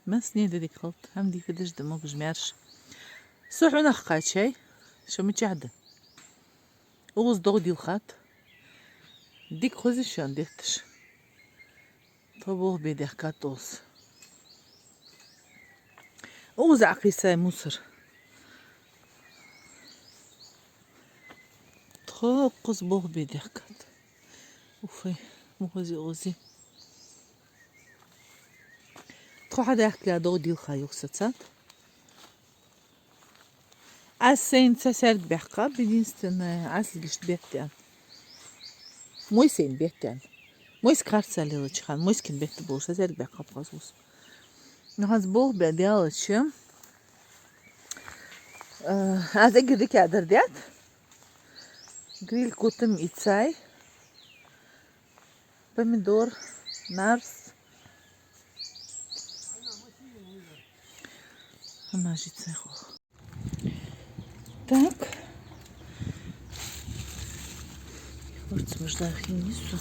Mas nie dedik halt. Hem die fedish de mog jmersh. Suhu naqqa shay. Şo mıçadı. Oğuz doğu dil khat. Dik pozisyon diktiş. Tabuğ bedek kat olsun. Oğuz aqisay musır. Tokuz boğ bedek kat. Ufay. Muhazi ozi. Tħuħada jaħkla dogdi l-ħa juxsatzat. Għas-sejn sasert biħka bidin għas l-għisht biħtjan. Mujsejn biħtjan. Mujs kartsa li l-ċħan, mujs kien biħt bol, sasert biħka bħazus. Nħaz bol biħdi għal-ċim. Għaz eġri kħadar djad. Grill kutim itsaj. Pomidor, nars. Мажить цехов. Так. Вот смаждаю хинису.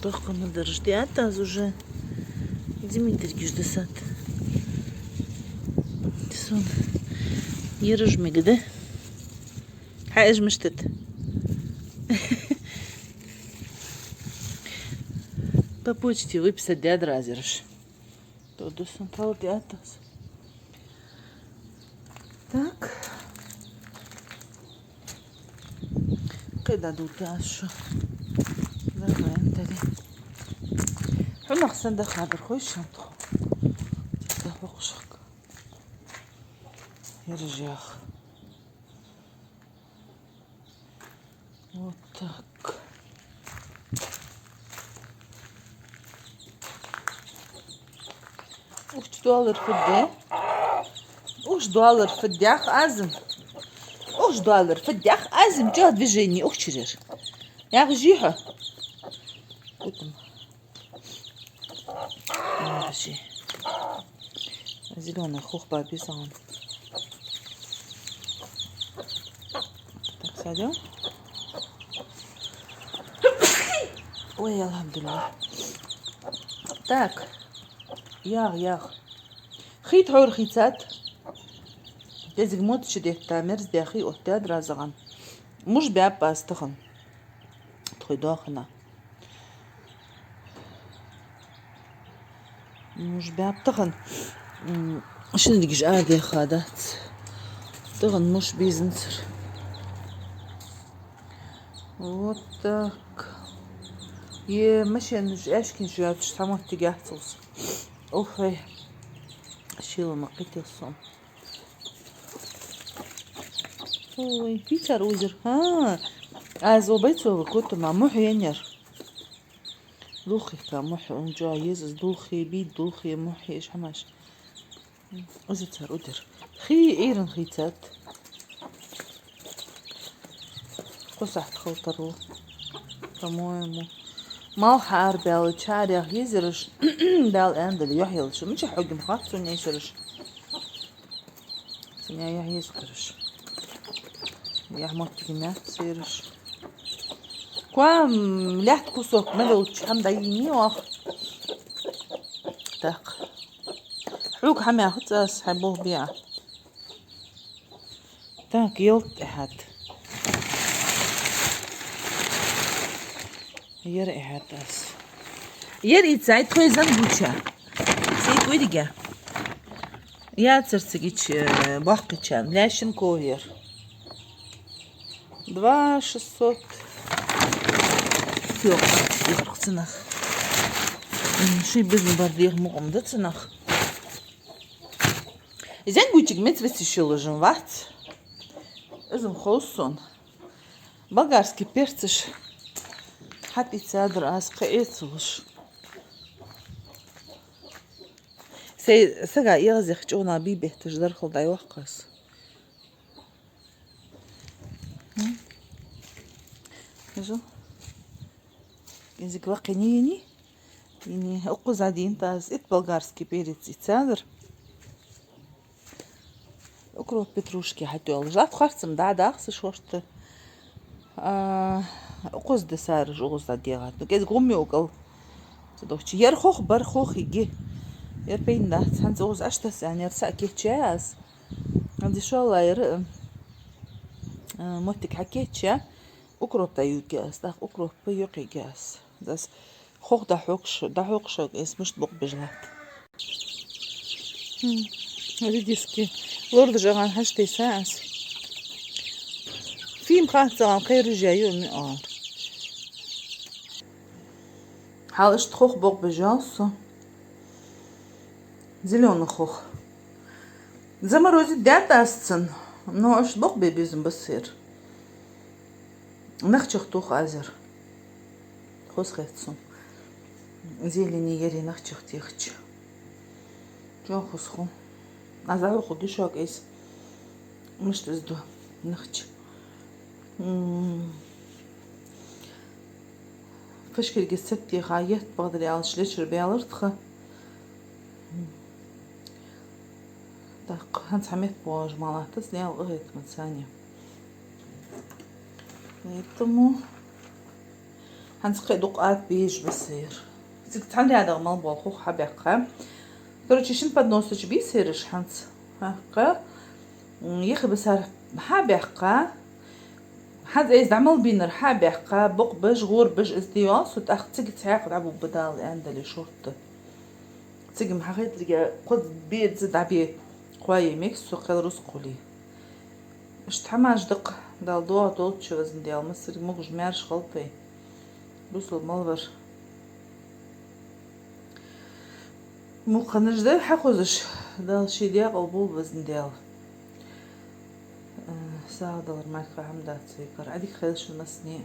Только надо ждать, а уже Дмитрий ждет. Сон. Ярыжмик, да? Хайж мечтет. По почте выписать дяд разерш. Todo São Paulo de Atas. Так. كده دوتاشو. Давай, антали. حنا خصنا ندخل هذا الخوش ندخل. تسافق وشك. يرجع. Вот так. $3 في الداخل. $3 في الداخل أزم. $3 في الداخل أزم جاد بيجيني أختشرر. يا غجيحة. قدم. ماشي. زلونا خوخ بابي صان. Так садим. Ой, الحمدلله. Так. ياغ خيط حور خيطات لازم موت شديت تامرز داخي أهتاد رازغان مش باب باستخن تخي داخنا مش باب تخن شنو ديجي عادي خادات تخن مش بيزنسر вот так ماشي نج اشكن شوية تشتمو اتجاه توصل اوفي شيلو مقيتي الصوم اوي بيتر وزر ها ازو بيتو كنت مع محي ينير دوخي كمحي ونجا يزز دوخي بيت دوخي محي ايش حماش ازتر ادر خي ايرن خيتات قصحت خوطرو تمام ما حار بال تشاريخ يزرش دال اندل يحيل شو مش حق مخاط سنيا يسرش سنيا يحيى يسكرش يا حمد كلمات سيرش كوام لحت كوسوك ملو تشحم دايني واخ تاق حلوك حمي اخد ساس حبوه بيع تاق يلت احد يرقي حتاس يرقي تساعد خوي زنبوشا سيد ويدقى يا ترسقيتش باقي تشام لاشن كوهير 2600 يوم يفرق تنخ شي بزن برديغ مقوم تنخ زين بوچك مترسي شلجن وقت ازم خوصون بلغارسكي بيرتش حتى تصادر أسقى إيصوش سجع يغزي خجونا بيبه تجدر خلدا يوقس شو يزيك واقنيني يعني أقوز عادين تاز إت بلغارسكي بيرتس يتصادر أكروت بتروشكي حتى يولج لا تخرصم دا أخس شوشت Oğuz da sarış, oğuz da diyat. Gez gummi oğul. Dokçu yer hoch bar hoch igi. Yer beyinde. Sen oğuz açtas yani yer saketçez. Hadi şu Allah yer muhtik haketçe. Ukrop da yügez. Da ukrop yok yügez. Das hoch da hoch esmiş bok bejlat. Видишки. Лорд жаган хаштай саас. Фим خاصة خير جايو مئار. حالش تخوخ بوق بجاسو. Зеленый хох. Заморозить дят астцен. Но аж бок бебизм басыр. Нахчих тух азер. Хос хэцсон. Зелени ери нахчих тихч. Жо хосху. Азал худи шок эс. Мышт изду. Нахч. فشكل جسدتي غايت بقدر يعالج ليش بيالرتخه دق هنس حميت بواج مالاتس ليال غيت متسانية يتمو هنس قيدوقات بيج بصير زيك تعالي هذا مال بوخوخ حبيقة короче شن подносыч بيسيرش هنس هقا يخي بسار حبيقة حد إيش عمل بينر حبيقة بق بج غور بج ازدياس وتأخذ تيجي تعاقد عبو بدال عندلي شرطة تيجي محاخيت رجع قد بيت زد عبيت قوي ميكس وقال روس قولي مش تحماش دق دال دوا دولت شو وزن ديال مصر موج مارش غلطي بوصل الملبر مو قنج ده حقوزش دال شي ديال قلبو وزن ديال ساعة دولار معك فهم دات سيكر عادي خير شو مسني